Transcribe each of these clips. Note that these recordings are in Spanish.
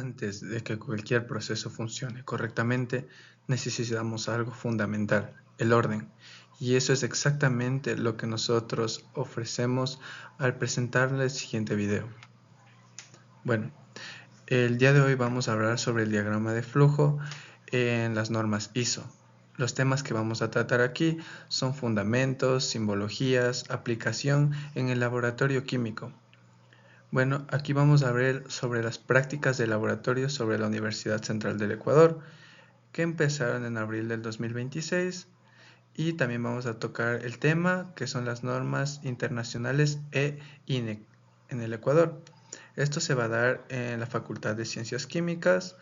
Antes de que cualquier proceso funcione correctamente, necesitamos algo fundamental, el orden. Y eso es exactamente lo que nosotros ofrecemos al presentarle el siguiente video. Bueno, el día de hoy vamos a hablar sobre el diagrama de flujo en las normas ISO. Los temas que vamos a tratar aquí son fundamentos, simbologías, aplicación en el laboratorio químico. Bueno, aquí vamos a ver sobre las prácticas de laboratorio sobre la Universidad Central del Ecuador, que empezaron en abril del 2026, y también vamos a tocar el tema que son las normas internacionales INEC en el Ecuador. Esto se va a dar en la Facultad de Ciencias Químicas,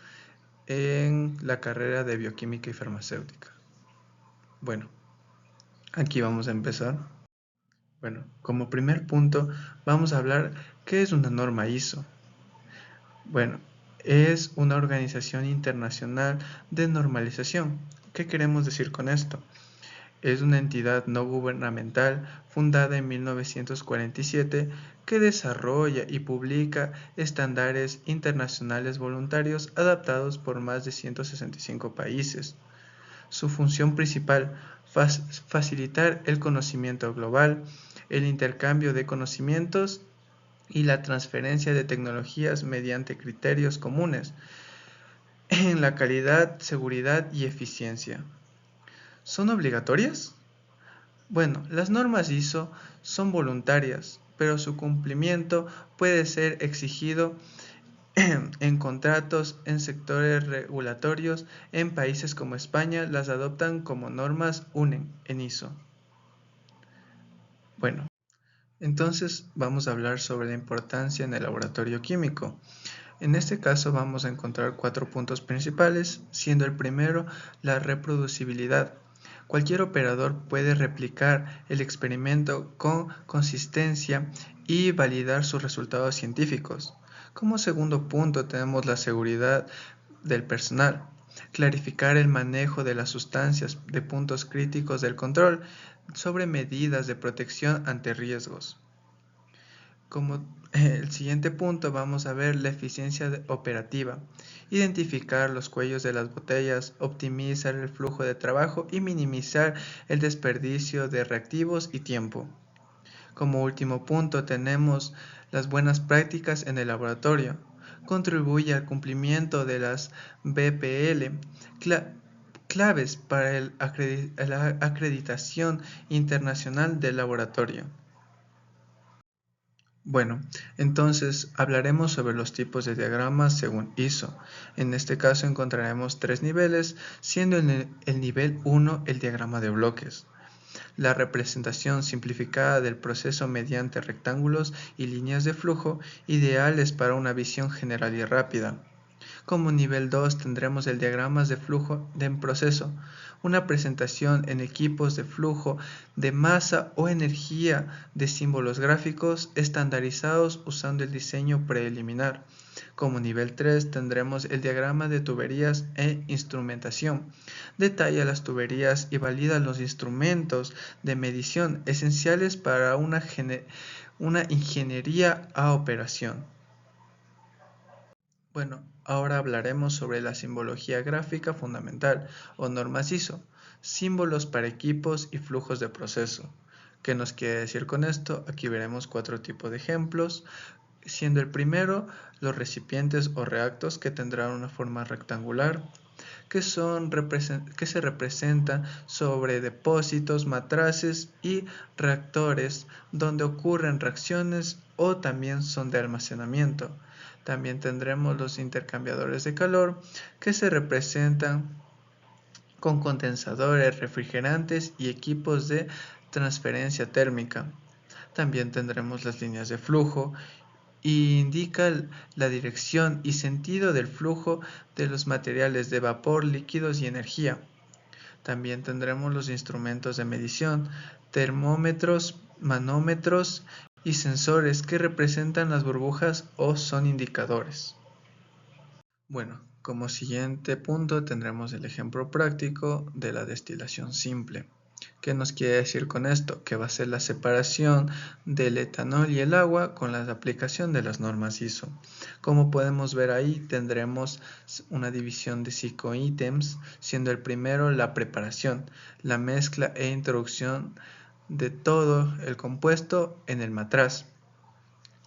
en la carrera de Bioquímica y Farmacéutica. Bueno, aquí vamos a empezar. Bueno, como primer punto vamos a hablar qué es una norma ISO. Bueno, es una organización internacional de normalización. ¿Qué queremos decir con esto? Es una entidad no gubernamental fundada en 1947 que desarrolla y publica estándares internacionales voluntarios adaptados por más de 165 países. Su función principal, facilitar el conocimiento global, el intercambio de conocimientos y la transferencia de tecnologías mediante criterios comunes en la calidad, seguridad y eficiencia. ¿Son obligatorias? Bueno, las normas ISO son voluntarias, pero su cumplimiento puede ser exigido en contratos, en sectores regulatorios. En países como España las adoptan como normas UNEN en ISO. Bueno, entonces vamos a hablar sobre la importancia en el laboratorio químico. En este caso vamos a encontrar 4 puntos principales, siendo el primero la reproducibilidad. Cualquier operador puede replicar el experimento con consistencia y validar sus resultados científicos. Como segundo punto tenemos la seguridad del personal, clarificar el manejo de las sustancias de puntos críticos del control sobre medidas de protección ante riesgos. Como el siguiente punto vamos a ver la eficiencia operativa, identificar los cuellos de las botellas, optimizar el flujo de trabajo y minimizar el desperdicio de reactivos y tiempo. Como último punto tenemos las buenas prácticas en el laboratorio, contribuye al cumplimiento de las BPL, claves para la acreditación internacional del laboratorio. Bueno, entonces hablaremos sobre los tipos de diagramas según ISO. En este caso encontraremos 3 niveles, siendo el nivel 1 el diagrama de bloques. La representación simplificada del proceso mediante rectángulos y líneas de flujo, ideales para una visión general y rápida. Como nivel 2 tendremos el diagrama de flujo en proceso, una presentación en equipos de flujo de masa o energía de símbolos gráficos estandarizados usando el diseño preliminar. Como nivel 3 tendremos el diagrama de tuberías e instrumentación. Detalla las tuberías y valida los instrumentos de medición esenciales para una ingeniería a operación. Bueno, ahora hablaremos sobre la simbología gráfica fundamental o normas ISO, símbolos para equipos y flujos de proceso. ¿Qué nos quiere decir con esto? Aquí veremos 4 tipos de ejemplos, siendo el primero los recipientes o reactos que tendrán una forma rectangular, que se representan sobre depósitos, matraces y reactores donde ocurren reacciones o también son de almacenamiento. También tendremos los intercambiadores de calor que se representan con condensadores, refrigerantes y equipos de transferencia térmica. También tendremos las líneas de flujo y indica la dirección y sentido del flujo de los materiales de vapor, líquidos y energía. También tendremos los instrumentos de medición, termómetros, manómetros y sensores que representan las burbujas o son indicadores. Bueno, como siguiente punto tendremos el ejemplo práctico de la destilación simple. ¿Qué nos quiere decir con esto? Que va a ser la separación del etanol y el agua con la aplicación de las normas ISO. Como podemos ver ahí, tendremos una división de 5 ítems, siendo el primero la preparación, la mezcla e introducción de todo el compuesto en el matraz.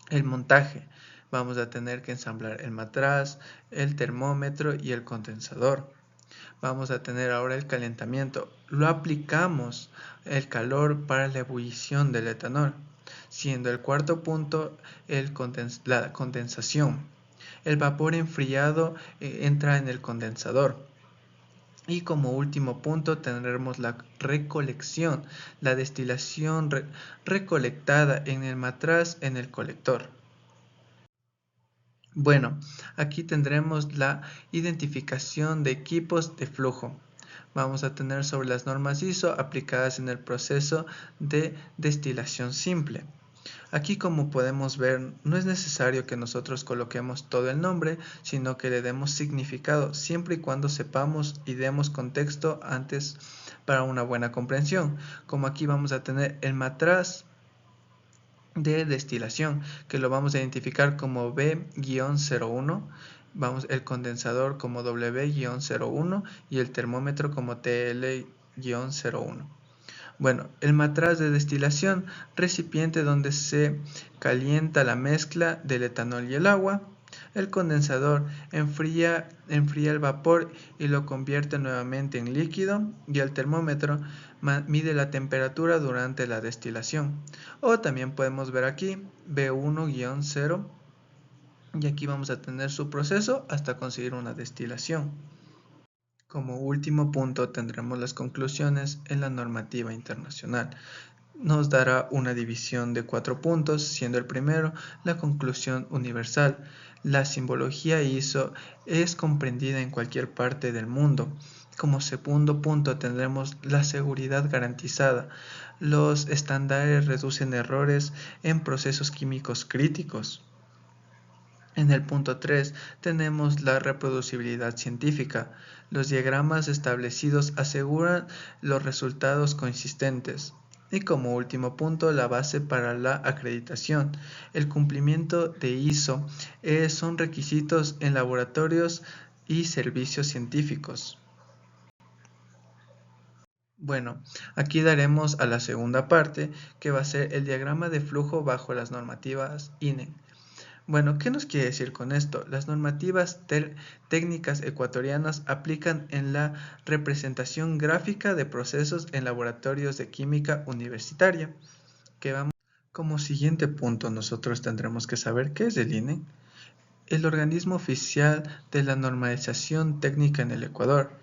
El montaje. Vamos a tener que ensamblar el matraz, el termómetro y el condensador. Vamos a tener ahora el calentamiento. Lo aplicamos el calor para la ebullición del etanol, siendo el cuarto punto la condensación. El vapor enfriado entra en el condensador. Y como último punto tendremos la recolección, la destilación recolectada en el matraz en el colector. Bueno, aquí tendremos la identificación de equipos de flujo. Vamos a tener sobre las normas ISO aplicadas en el proceso de destilación simple. Aquí, como podemos ver, no es necesario que nosotros coloquemos todo el nombre, sino que le demos significado siempre y cuando sepamos y demos contexto antes para una buena comprensión. Como aquí vamos a tener el matraz de destilación, que lo vamos a identificar como B-01, el condensador como W-01 y el termómetro como TL-01. Bueno, el matraz de destilación, recipiente donde se calienta la mezcla del etanol y el agua. El condensador enfría el vapor y lo convierte nuevamente en líquido, y el termómetro mide la temperatura durante la destilación. O también podemos ver aquí B1-0, y aquí vamos a tener su proceso hasta conseguir una destilación. Como último punto tendremos las conclusiones en la normativa internacional. Nos dará una división de 4 puntos, siendo el primero la conclusión universal. La simbología ISO es comprendida en cualquier parte del mundo. Como segundo punto tendremos la seguridad garantizada. Los estándares reducen errores en procesos químicos críticos. En el punto 3 tenemos la reproducibilidad científica. Los diagramas establecidos aseguran los resultados consistentes. Y como último punto, la base para la acreditación. El cumplimiento de ISO son requisitos en laboratorios y servicios científicos. Bueno, aquí daremos a la segunda parte, que va a ser el diagrama de flujo bajo las normativas INE. Bueno, ¿qué nos quiere decir con esto? Las normativas técnicas ecuatorianas aplican en la representación gráfica de procesos en laboratorios de química universitaria. Como siguiente punto, nosotros tendremos que saber qué es el INE, el organismo oficial de la normalización técnica en el Ecuador.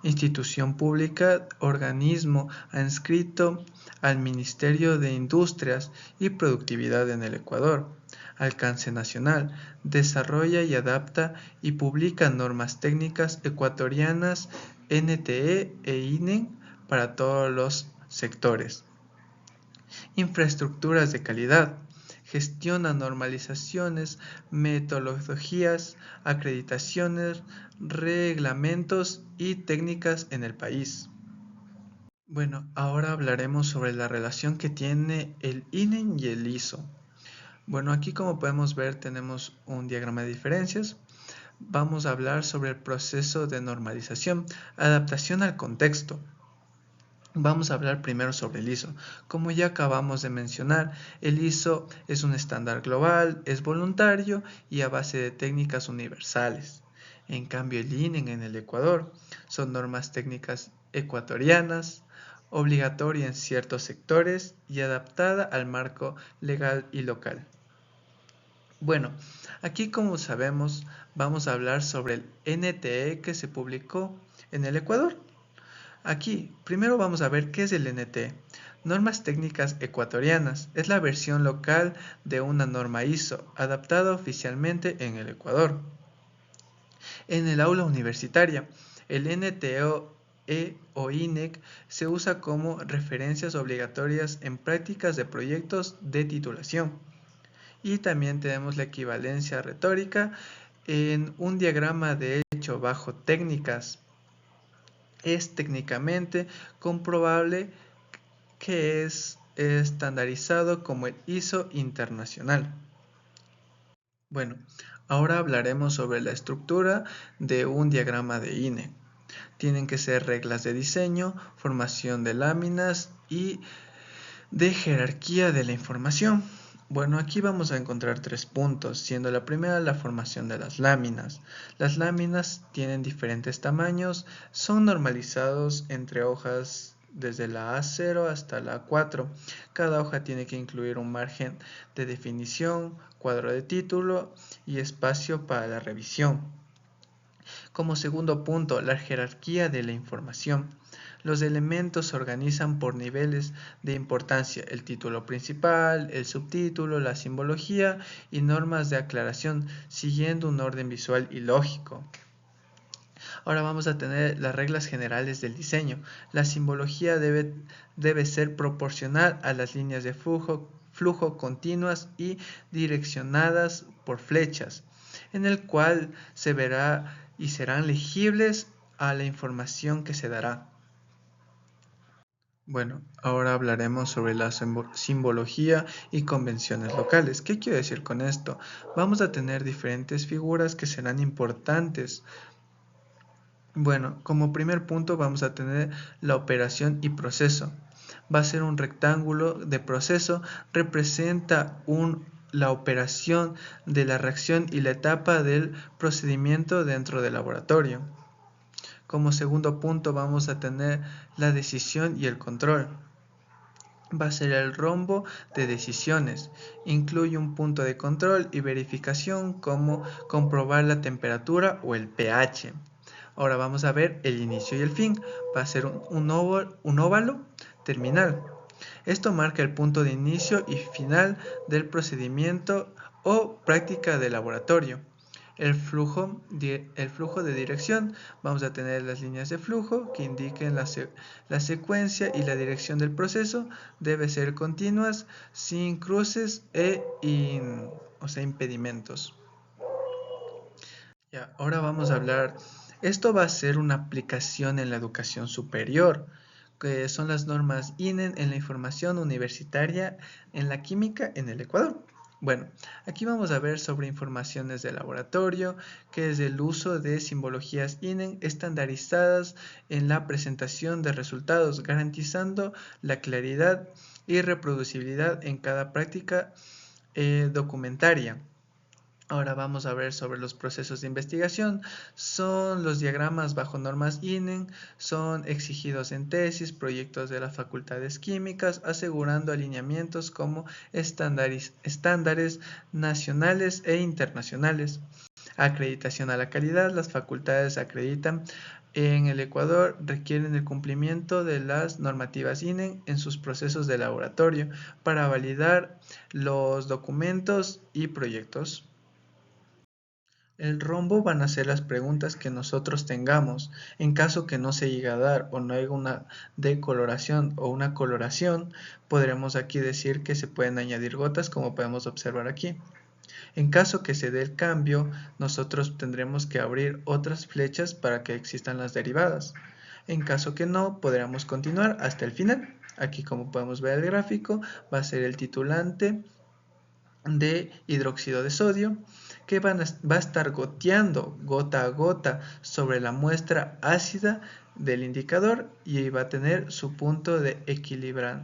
Institución pública, organismo adscrito al Ministerio de Industrias y Productividad en el Ecuador. Alcance nacional, desarrolla y adapta y publica normas técnicas ecuatorianas, NTE e INE para todos los sectores. Infraestructuras de calidad, gestiona normalizaciones, metodologías, acreditaciones, reglamentos y técnicas en el país. Bueno, ahora hablaremos sobre la relación que tiene el INE y el ISO. Bueno, aquí como podemos ver tenemos un diagrama de diferencias. Vamos a hablar sobre el proceso de normalización, adaptación al contexto. Vamos a hablar primero sobre el ISO. Como ya acabamos de mencionar, el ISO es un estándar global, es voluntario y a base de técnicas universales. En cambio, el INE en el Ecuador son normas técnicas ecuatorianas, obligatoria en ciertos sectores y adaptada al marco legal y local. Bueno, aquí como sabemos, vamos a hablar sobre el NTE que se publicó en el Ecuador. Aquí, primero vamos a ver qué es el NTE. Normas técnicas ecuatorianas. Es la versión local de una norma ISO, adaptada oficialmente en el Ecuador. En el aula universitaria, el NTE o INEC se usa como referencias obligatorias en prácticas de proyectos de titulación. Y también tenemos la equivalencia retórica en un diagrama de hecho bajo técnicas. Es técnicamente comprobable que es estandarizado como el ISO internacional. Bueno, ahora hablaremos sobre la estructura de un diagrama de INE. Tienen que ser reglas de diseño, formación de láminas y de jerarquía de la información. Bueno, aquí vamos a encontrar 3 puntos, siendo la primera la formación de las láminas. Las láminas tienen diferentes tamaños, son normalizados entre hojas desde la A0 hasta la A4. Cada hoja tiene que incluir un margen de definición, cuadro de título y espacio para la revisión. Como segundo punto, la jerarquía de la información. Los elementos se organizan por niveles de importancia: el título principal, el subtítulo, la simbología y normas de aclaración, siguiendo un orden visual y lógico. Ahora vamos a tener las reglas generales del diseño. La simbología debe ser proporcional a las líneas de flujo continuas y direccionadas por flechas, en el cual se verá y serán legibles a la información que se dará. Bueno, ahora hablaremos sobre la simbología y convenciones locales. ¿Qué quiero decir con esto? Vamos a tener diferentes figuras que serán importantes. Bueno, como primer punto vamos a tener la operación y proceso. Va a ser un rectángulo de proceso, representa la operación de la reacción y la etapa del procedimiento dentro del laboratorio. Como segundo punto vamos a tener la decisión y el control. Va a ser el rombo de decisiones. Incluye un punto de control y verificación como comprobar la temperatura o el pH. Ahora vamos a ver el inicio y el fin. Va a ser un óvalo terminal. Esto marca el punto de inicio y final del procedimiento o práctica de laboratorio. El flujo de dirección. Vamos a tener las líneas de flujo que indiquen la secuencia y la dirección del proceso. Debe ser continuas, sin cruces impedimentos. Ya, ahora vamos a hablar. Esto va a ser una aplicación en la educación superior, que son las normas INEN en la información universitaria en la química en el Ecuador. Bueno, aquí vamos a ver sobre informaciones de laboratorio, que es el uso de simbologías INEN estandarizadas en la presentación de resultados, garantizando la claridad y reproducibilidad en cada práctica documentaria. Ahora vamos a ver sobre los procesos de investigación. Son los diagramas bajo normas INEN, son exigidos en tesis, proyectos de las facultades químicas, asegurando alineamientos como estándares nacionales e internacionales. Acreditación a la calidad. Las facultades acreditan en el Ecuador requieren el cumplimiento de las normativas INEN en sus procesos de laboratorio para validar los documentos y proyectos. El rombo van a ser las preguntas que nosotros tengamos. En caso que no se llegue a dar o no haya una decoloración o una coloración, podremos aquí decir que se pueden añadir gotas, como podemos observar aquí. En caso que se dé el cambio, nosotros tendremos que abrir otras flechas para que existan las derivadas. En caso que no, podremos continuar hasta el final. Aquí, como podemos ver el gráfico, va a ser el titulante de hidróxido de sodio, que va a estar goteando gota a gota sobre la muestra ácida del indicador y va a tener su punto de equilibrio.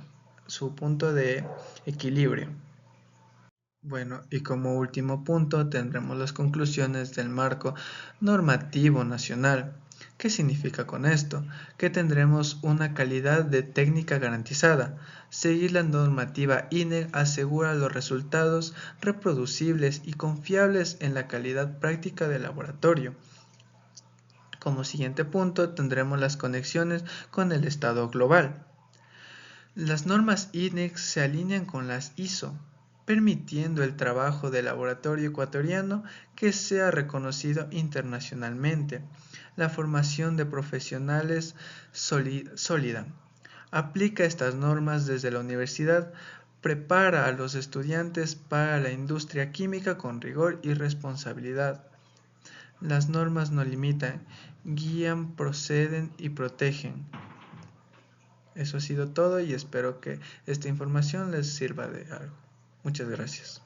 Bueno, y como último punto tendremos las conclusiones del marco normativo nacional. ¿Qué significa con esto? Que tendremos una calidad de técnica garantizada. Seguir la normativa INEN asegura los resultados reproducibles y confiables en la calidad práctica del laboratorio. Como siguiente punto tendremos las conexiones con el estado global. Las normas INEN se alinean con las ISO, permitiendo el trabajo del laboratorio ecuatoriano que sea reconocido internacionalmente. La formación de profesionales sólida. Aplica estas normas desde la universidad, prepara a los estudiantes para la industria química con rigor y responsabilidad. Las normas no limitan, guían, proceden y protegen. Eso ha sido todo y espero que esta información les sirva de algo. Muchas gracias.